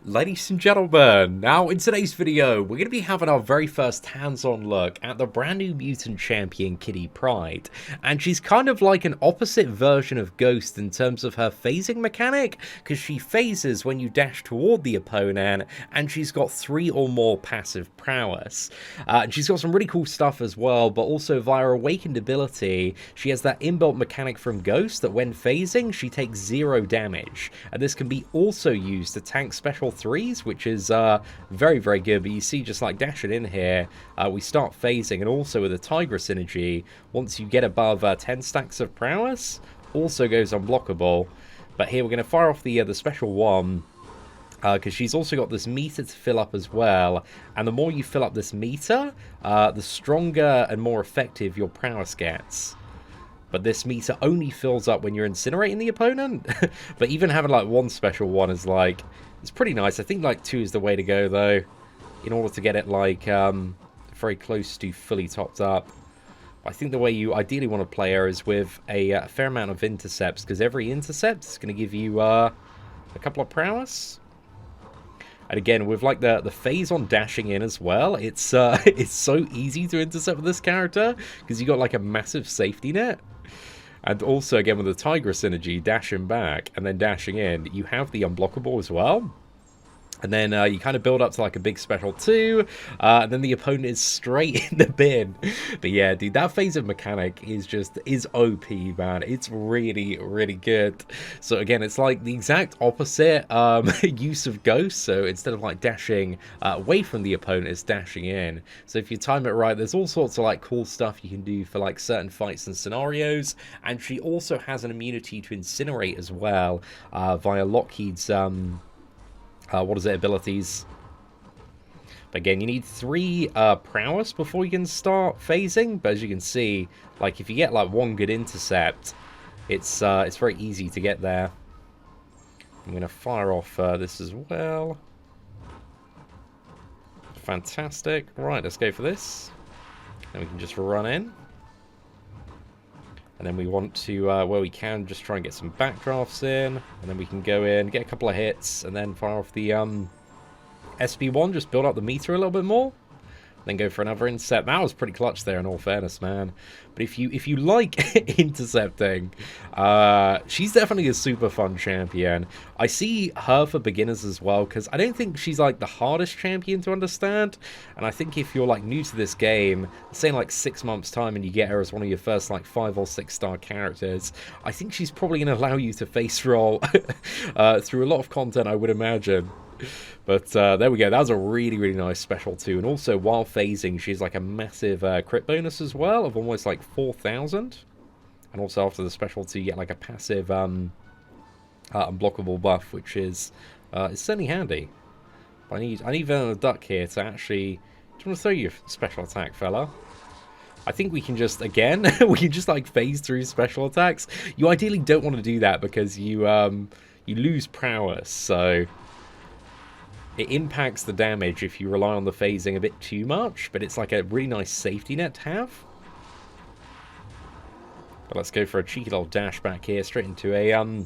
Ladies and gentlemen, now in today's video, we're going to be having our very first hands-on look at the brand new mutant champion, Kitty Pryde. And she's kind of like an opposite version of Ghost in terms of her phasing mechanic, because she phases when you dash toward the opponent, and she's got 3 or more passive prowess. And she's got some really cool stuff as well, but also via Awakened ability, she has that inbuilt mechanic from Ghost that when phasing, she takes 0 damage. And this can be also used to tank special 3s, which is very, very good. But you see, just like dashing in here, we start phasing, and also with the Tiger synergy, once you get above 10 stacks of prowess, also goes unblockable. But here we're going to fire off the special one, because she's also got this meter to fill up as well, and the more you fill up this meter, the stronger and more effective your prowess gets. But this meter only fills up when you're incinerating the opponent. But even having like one special one is like, it's pretty nice. I think like 2 is the way to go though, in order to get it like very close to fully topped up. I think the way you ideally want to play her is with a fair amount of intercepts, because every intercept is going to give you a couple of prowess. And again, with like the phase on dashing in as well, it's so easy to intercept with this character because you got like a massive safety net. And also, again, with the Tiger synergy, dashing back and then dashing in, you have the unblockable as well. And then you kind of build up to like a big special 2, and then the opponent is straight in the bin. But yeah, dude, that phase of mechanic is OP, man. It's really, really good. So again, it's like the exact opposite use of Ghost. So instead of like dashing away from the opponent, it's dashing in. So if you time it right, there's all sorts of like cool stuff you can do for like certain fights and scenarios. And she also has an immunity to incinerate as well, via Lockheed's what is it, abilities. But again, you need 3 prowess before you can start phasing. But as you can see, like if you get like 1 good intercept, it's very easy to get there. I'm going to fire off this as well. Fantastic. Right, let's go for this. Then we can just run in. And then we want to, where we can, just try and get some backdrafts in. And then we can go in, get a couple of hits, and then fire off the SP1, just build up the meter a little bit more. Then go for another intercept. That was pretty clutch there, in all fairness, man. But if you like intercepting, she's definitely a super fun champion. I see her for beginners as well, because I don't think she's like the hardest champion to understand. And I think if you're like new to this game, say in like 6 months time, and you get her as one of your first like 5 or 6 star characters, I think she's probably going to allow you to face roll through a lot of content, I would imagine. But there we go. That was a really, really nice special too. And also, while phasing, she's like a massive crit bonus as well of almost like 4,000. And also after the special 2, you get like a passive unblockable buff, which is certainly handy. But I need Venom the Duck here to actually... Do you want to throw your special attack, fella? I think we can just, again, we can just like phase through special attacks. You ideally don't want to do that because you lose prowess, so... It impacts the damage if you rely on the phasing a bit too much, but it's like a really nice safety net to have. But let's go for a cheeky little dash back here, straight into a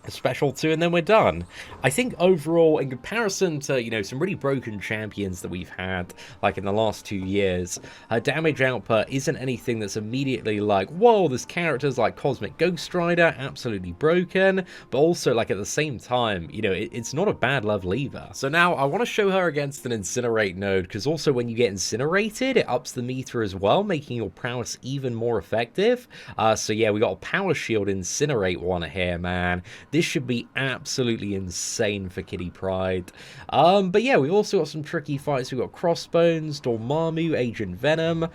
special 2, and then we're done. I think overall, in comparison to, you know, some really broken champions that we've had, like in the last 2 years, her damage output isn't anything that's immediately like, whoa, this character's like Cosmic Ghost Rider, absolutely broken, but also like at the same time, you know, it's not a bad level either. So now I want to show her against an Incinerate node, because also when you get incinerated, it ups the meter as well, making your prowess even more effective. So yeah, we got a Power Shield Incinerate one here, man. This should be absolutely insane for Kitty Pryde. But yeah, we also got some tricky fights. We've got Crossbones, Dormammu, Agent Venom.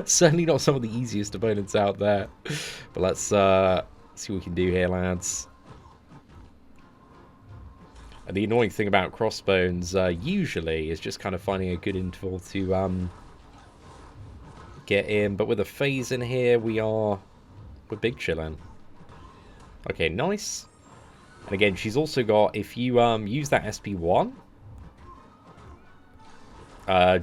Certainly not some of the easiest opponents out there. But let's see what we can do here, lads. And the annoying thing about Crossbones usually is just kind of finding a good interval to get in. But with a phase in here, we're big chillin'. Okay, nice. And again, she's also got, if you use that SP1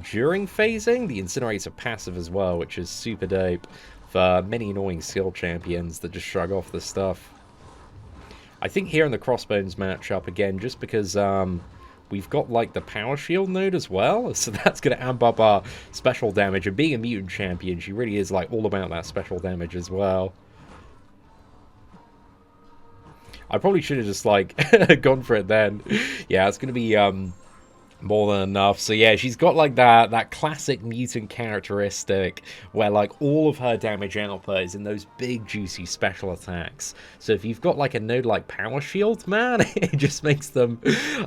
during phasing, the Incinerator Passive as well, which is super dope for many annoying skill champions that just shrug off this stuff. I think here in the Crossbones matchup, again, just because we've got like the power shield node as well, so that's going to amp up our special damage. And being a mutant champion, she really is like all about that special damage as well. I probably should have just like gone for it then. Yeah, it's going to be more than enough. So yeah, she's got like that classic mutant characteristic where like all of her damage output is in those big juicy special attacks. So if you've got like a node like power shield, man, it just makes them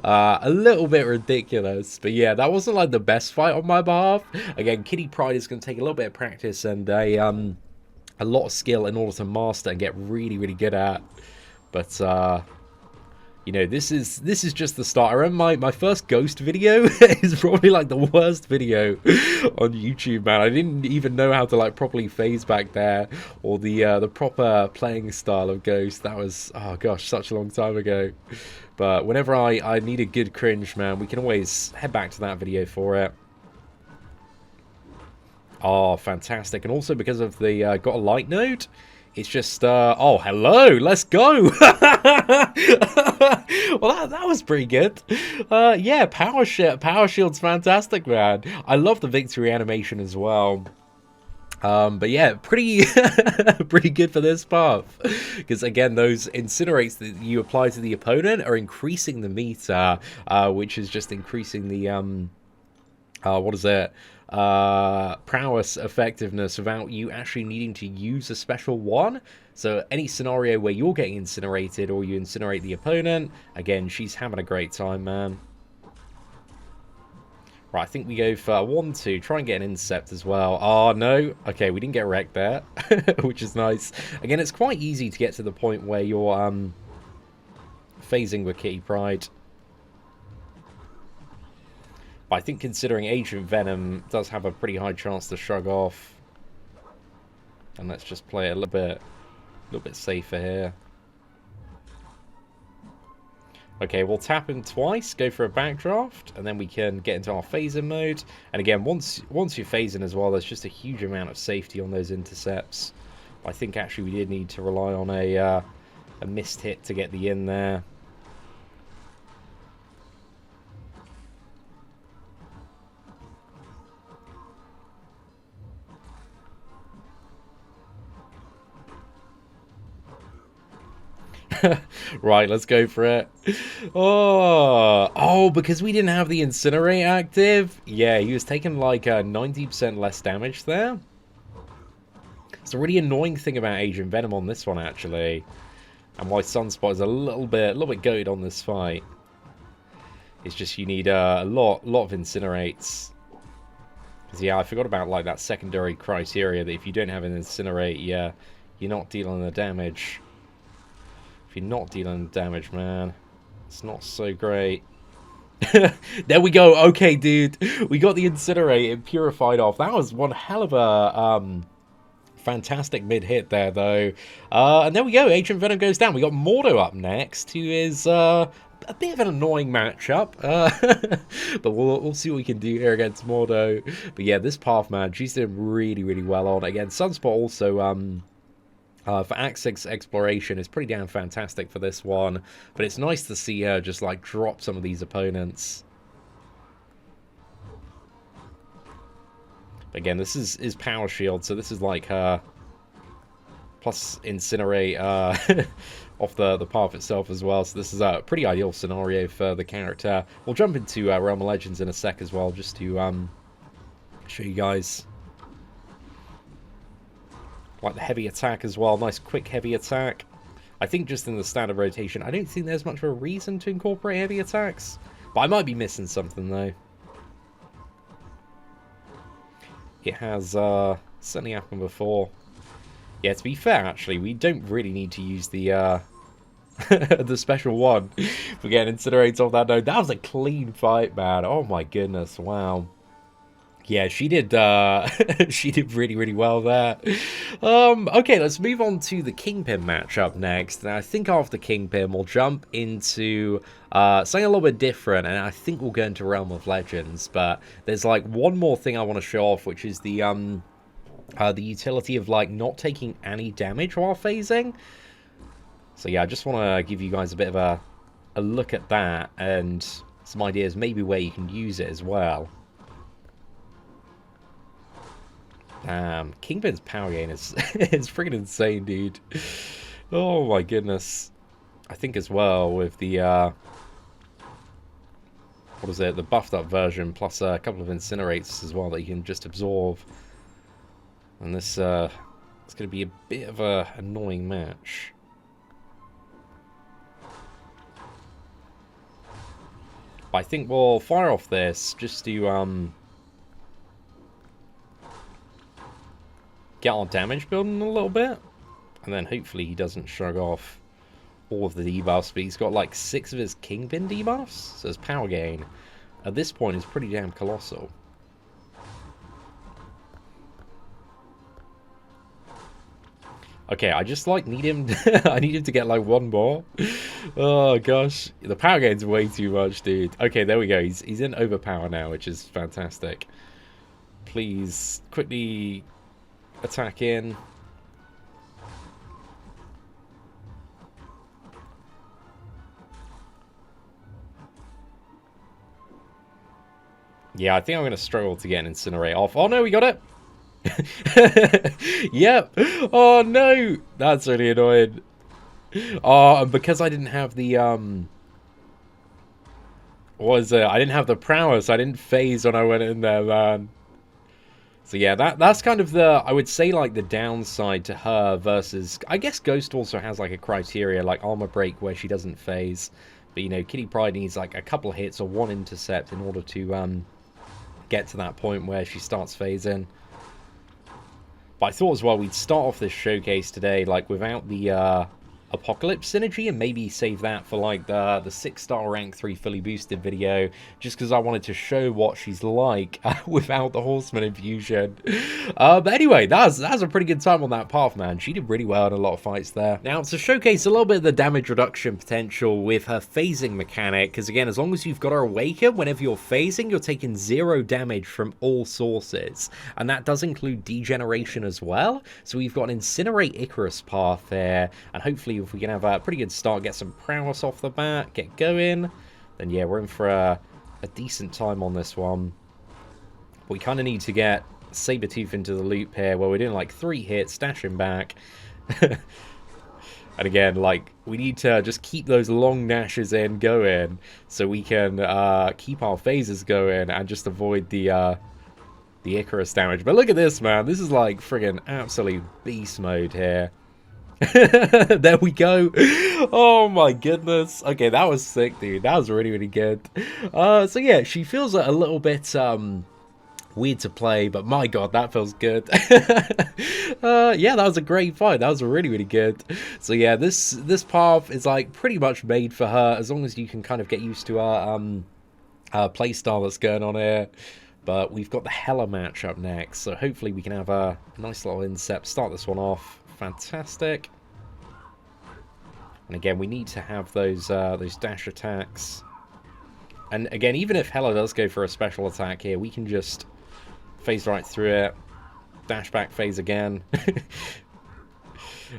a little bit ridiculous. But yeah, that wasn't like the best fight on my behalf. Again, Kitty Pryde is going to take a little bit of practice and a lot of skill in order to master and get really good at. But you know, this is just the start. I remember my first Ghost video is probably like the worst video on YouTube, man. I didn't even know how to like properly phase back there, or the proper playing style of Ghost. That was, oh gosh, such a long time ago. But whenever I need a good cringe, man, we can always head back to that video for it. Oh, fantastic. And also because of the got a light node, it's just, oh, hello, let's go. Well, that was pretty good. Yeah, Power Shield's fantastic, man. I love the victory animation as well. But yeah, pretty pretty good for this path. Because again, those Incinerates that you apply to the opponent are increasing the meter, which is just increasing the, what is it? Prowess effectiveness without you actually needing to use a special one. So any scenario where you're getting incinerated or you incinerate the opponent, again, she's having a great time, man. Right, I think we go for 1-2, try and get an intercept as well. Oh no, okay, we didn't get wrecked there, which is nice. Again, it's quite easy to get to the point where you're phasing with Kitty Pryde. But I think considering Agent Venom does have a pretty high chance to shrug off. And let's just play it a little bit safer here. Okay, we'll tap him twice, go for a backdraft, and then we can get into our phasing mode. And again, once you're phasing as well, there's just a huge amount of safety on those intercepts. I think actually we did need to rely on a missed hit to get the in there. Right, let's go for it. Oh, because we didn't have the Incinerate active. Yeah, he was taking like 90% less damage there. It's a really annoying thing about Agent Venom on this one, actually, and why Sunspot is a little bit goated on this fight. It's just you need a lot of Incinerates. Because yeah, I forgot about like that secondary criteria that if you don't have an Incinerate, yeah, you're not dealing the damage. You're not dealing damage, man. It's not so great. There we go. Okay, dude. We got the Incinerate and purified off. That was one hell of a fantastic mid-hit there, though. And there we go. Agent Venom goes down. We got Mordo up next, who is a bit of an annoying matchup. But we'll see what we can do here against Mordo. But yeah, this path, man, she's doing really well on. Again, Sunspot also... for Access Exploration is pretty damn fantastic for this one, but it's nice to see her just like drop some of these opponents. But again, this is Power Shield, so this is like her plus Incinerate off the path itself as well, so this is a pretty ideal scenario for the character. We'll jump into Realm of Legends in a sec as well, just to show you guys. Like the heavy attack as well. Nice quick heavy attack. I think just in the standard rotation, I don't think there's much of a reason to incorporate heavy attacks. But I might be missing something though. It has certainly happened before. Yeah, to be fair, actually, we don't really need to use the the special one for getting Incinerates off that node. That was a clean fight, man. Oh my goodness, wow. Yeah, she did she did really well there. Okay, let's move on to the Kingpin matchup next. And I think after Kingpin, we'll jump into something a little bit different, and I think we'll go into Realm of Legends. But there's like one more thing I want to show off, which is the utility of like not taking any damage while phasing. So yeah, I just want to give you guys a bit of a look at that, and some ideas maybe where you can use it as well. Kingpin's power gain is it's freaking insane, dude. Oh my goodness. I think as well with the what is it, the buffed up version, plus a couple of incinerates as well that you can just absorb. And this it's going to be a bit of a annoying match. But I think we'll fire off this just to get our damage building a little bit, and then hopefully he doesn't shrug off all of the debuffs. But he's got like 6 of his Kingpin debuffs, so his power gain at this point is pretty damn colossal. Okay, I just like need him I need him to get like 1 more. Oh gosh, the power gain's way too much, dude. Okay, there we go. He's in overpower now, which is fantastic. Please quickly attack in. Yeah, I think I'm going to struggle to get an Incinerate off. Oh no, we got it! Yep! Oh no! That's really annoying. Oh, and because I didn't have the, what was it? I didn't have the prowess. I didn't phase when I went in there, man. So yeah, that's kind of the, I would say, like, the downside to her versus, I guess Ghost also has, like, a criteria, like armor break, where she doesn't phase. But, you know, Kitty Pryde needs, like, a couple of hits or 1 intercept in order to, get to that point where she starts phasing. But I thought as well we'd start off this showcase today, like, without the, Apocalypse synergy, and maybe save that for like the 6-star rank 3 fully boosted video, just because I wanted to show what she's like without the Horseman infusion. But anyway, that's a pretty good time on that path, man. She did really well in a lot of fights there. Now, to showcase a little bit of the damage reduction potential with her phasing mechanic, because again, as long as you've got her awaken, whenever you're phasing, you're taking 0 damage from all sources, and that does include degeneration as well. So we've got an Incinerate Icarus path there, and hopefully if we can have a pretty good start, get some prowess off the bat, get going, then yeah, we're in for a decent time on this one. But we kind of need to get Sabretooth into the loop here, where we're doing like 3 hits, dashing back. And again, like, we need to just keep those long dashes in going, so we can keep our phases going and just avoid the Icarus damage. But look at this, man. This is like friggin' absolute beast mode here. There we go. Oh my goodness. Okay, that was sick, dude. That was really, really good. So yeah, she feels a little bit weird to play, but my god, that feels good. Yeah, that was a great fight. That was really, really good. So yeah, this path is like pretty much made for her, as long as you can kind of get used to our playstyle that's going on here. But we've got the Hela match up next, so hopefully we can have a nice little incept, start this one off. Fantastic. And again, we need to have those dash attacks. And again, even if Hela does go for a special attack here, we can just phase right through it, dash back, phase again.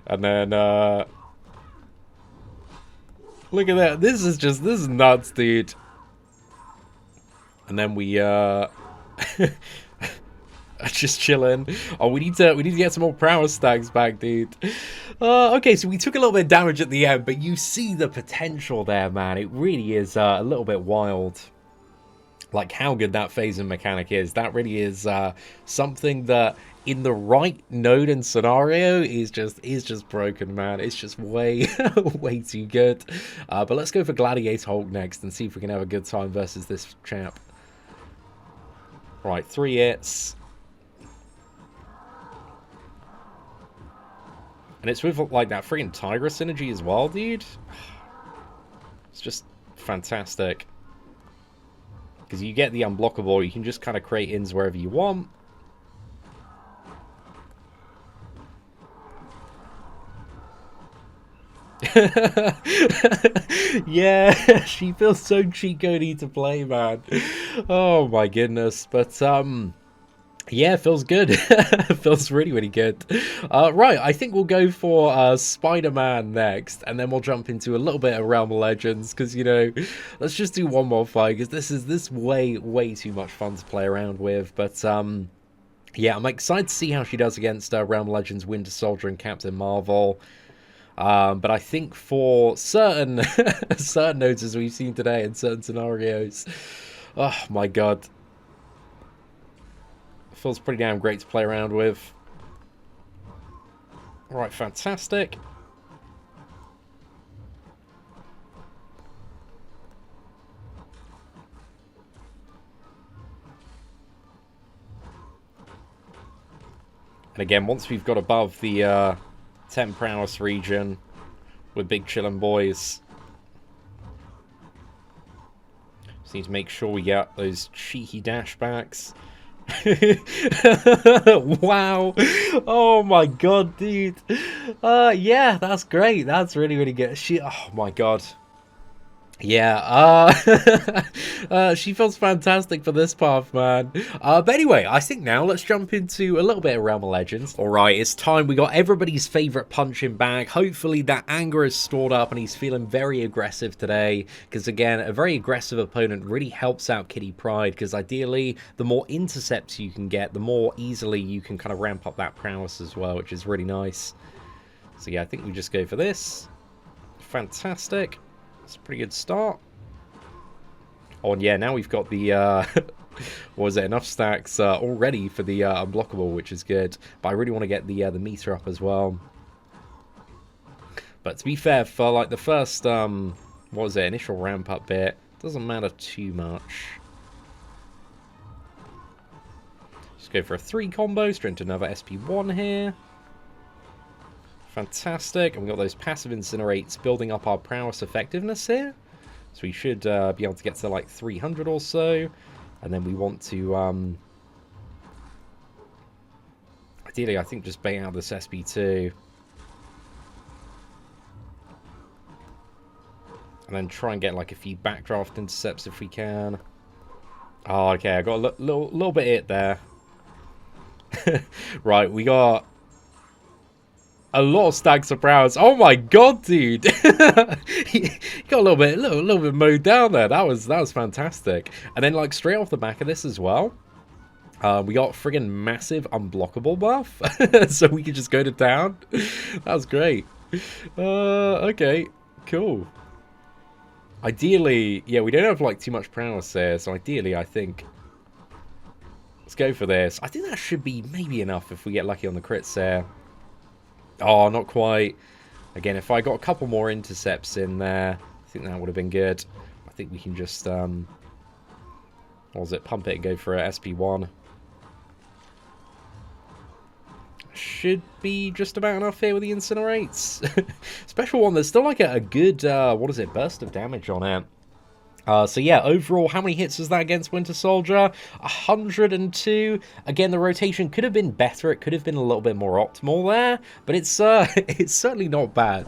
And then look at that. This is nuts, dude. And then we just chilling. Oh, we need to get some more prowess stacks back, dude. Okay, so we took a little bit of damage at the end, but you see the potential there, man. It really is a little bit wild. Like how good that phasing mechanic is. That really is something that in the right node and scenario is just broken, man. It's just way way too good. But let's go for Gladiator Hulk next and see if we can have a good time versus this champ. Right, 3 hits. And it's with, like, that freaking Tigress synergy as well, dude. It's just fantastic. Because you get the Unblockable, you can just kind of create ins wherever you want. Yeah, she feels so cheat codey to play, man. Oh my goodness. But Yeah, feels good. Feels really, really good. Right, I think we'll go for Spider-Man next, and then we'll jump into a little bit of Realm of Legends, because, you know, let's just do one more fight, because this way too much fun to play around with. But yeah, I'm excited to see how she does against Realm of Legends, Winter Soldier, and Captain Marvel. But I think for certain certain nodes, as we've seen today in certain scenarios, oh my god, feels pretty damn great to play around with. Right, fantastic. And again, once we've got above the 10 prowess region, we're big chillin' boys. Just need to make sure we get those cheeky dashbacks. Wow. Oh my god, dude. Yeah, that's great. That's really, really good. Oh my god. Yeah, she feels fantastic for this path, man. But anyway, I think now let's jump into a little bit of Realm of Legends. Alright, it's time. We got everybody's favourite punching bag. Hopefully that anger is stored up and he's feeling very aggressive today. Because again, a very aggressive opponent really helps out Kitty Pryde. Because ideally, the more intercepts you can get, the more easily you can kind of ramp up that prowess as well, which is really nice. So yeah, I think we just go for this. Fantastic. It's a pretty good start. Oh, and yeah, now we've got the, what was it, enough stacks already for the Unblockable, which is good. But I really want to get the meter up as well. But to be fair, for like the first, what was it, initial ramp up bit, doesn't matter too much. Just go for a 3 combo, straight into another SP1 here. Fantastic, and we've got those passive incinerates building up our prowess effectiveness here. So we should be able to get to like 300 or so. And then we want to, ideally, I think just bait out this SP2. And then try and get like a few backdraft intercepts if we can. Oh, okay, I got a little bit hit there. Right, we got a lot of stacks of prowess. Oh my god, dude! He got a little bit mowed down there. That was fantastic. And then like straight off the back of this as well, we got friggin' massive unblockable buff, so we could just go to town. That was great. Okay, cool. Ideally, yeah, we don't have like too much prowess there, so ideally, I think let's go for this. I think that should be maybe enough if we get lucky on the crits there. Oh, not quite. Again, if I got a couple more intercepts in there, I think that would have been good. I think we can just, what was it, pump it and go for a SP1. Should be just about enough here with the incinerates. Special one, there's still like a good, what is it, burst of damage on it. So yeah, overall, how many hits was that against Winter Soldier? 102. Again, the rotation could have been better. It could have been a little bit more optimal there, but it's it's certainly not bad.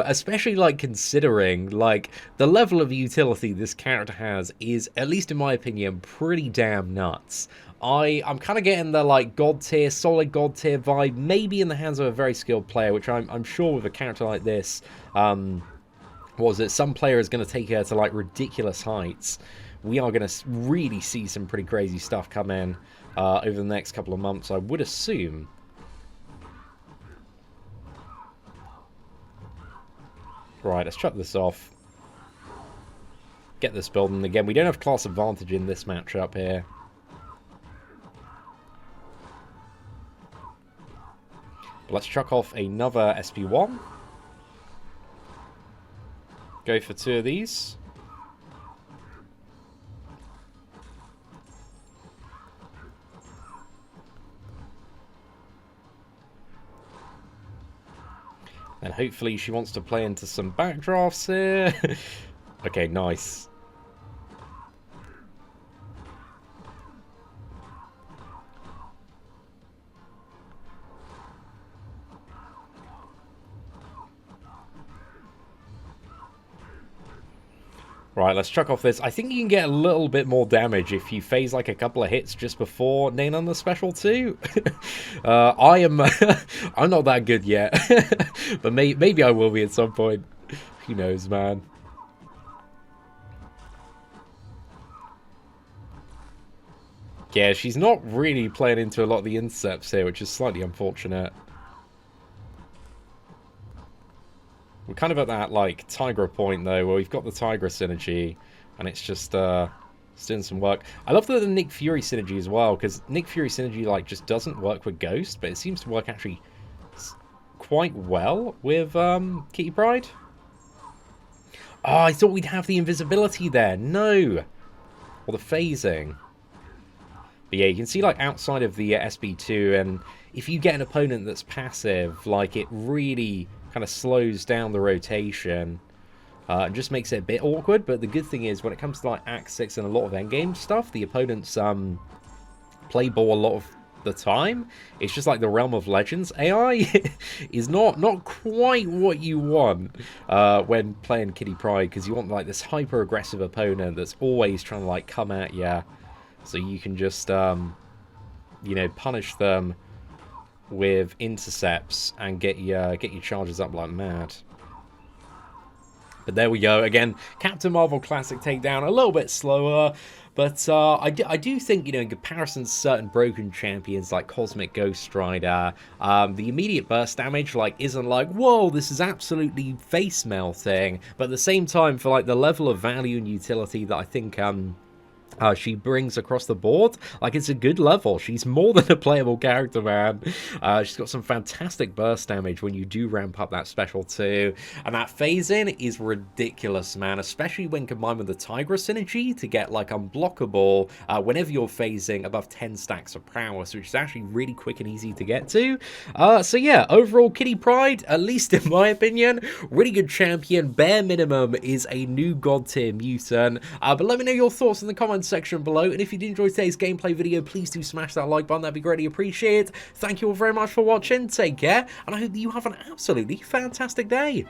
Especially like considering like the level of utility this character has is, at least in my opinion, pretty damn nuts. I'm kind of getting the like god tier, solid god tier vibe, maybe in the hands of a very skilled player, which I'm sure with a character like this, what was it? Some player is going to take her to like ridiculous heights. We are going to really see some pretty crazy stuff come in over the next couple of months, I would assume. Right, let's chuck this off. Get this building again. We don't have class advantage in this matchup here. But let's chuck off another SP1. Go for 2 of these. And hopefully she wants to play into some backdrafts here. Okay, nice. Right, let's chuck off this. I think you can get a little bit more damage if you phase like a couple of hits just before nailing on the special too. I am... I'm not that good yet. But maybe I will be at some point. Who knows, man. Yeah, she's not really playing into a lot of the intercepts here, which is slightly unfortunate. We're kind of at that, like, Tigra point, though, where we've got the Tigra synergy, and it's just, it's doing some work. I love the Nick Fury synergy as well, because Nick Fury synergy, like, just doesn't work with Ghost, but it seems to work actually quite well with, Kitty Pryde. Oh, I thought we'd have the invisibility there. No! Or the phasing. But yeah, you can see, like, outside of the SB2, and if you get an opponent that's passive, like, it really kind of slows down the rotation and just makes it a bit awkward. But the good thing is, when it comes to, like, Act 6 and a lot of endgame stuff, the opponents play ball a lot of the time. It's just like the Realm of Legends AI is not quite what you want when playing Kitty Pryde, because you want, like, this hyper-aggressive opponent that's always trying to, like, come at you. So you can just, you know, punish them with intercepts and get your charges up like mad. But there we go. Again, Captain Marvel Classic takedown, a little bit slower. But I do think, you know, in comparison to certain broken champions like Cosmic Ghost Rider, the immediate burst damage, like, isn't like, whoa, this is absolutely face melting. But at the same time, for, like, the level of value and utility that I think, she brings across the board, like, it's a good level. She's more than a playable character, man. She's got some fantastic burst damage when you do ramp up that special too, and that phase-in is ridiculous, man, especially when combined with the Tigra synergy to get, like, Unblockable whenever you're phasing above 10 stacks of prowess, which is actually really quick and easy to get to. So yeah, overall, Kitty Pryde, at least in my opinion, really good champion. Bare minimum is a new god tier mutant, but let me know your thoughts in the comments section below, and if you did enjoy today's gameplay video, please do smash that like button. That'd be greatly appreciated. Thank you all very much for watching. Take care, and I hope that you have an absolutely fantastic day.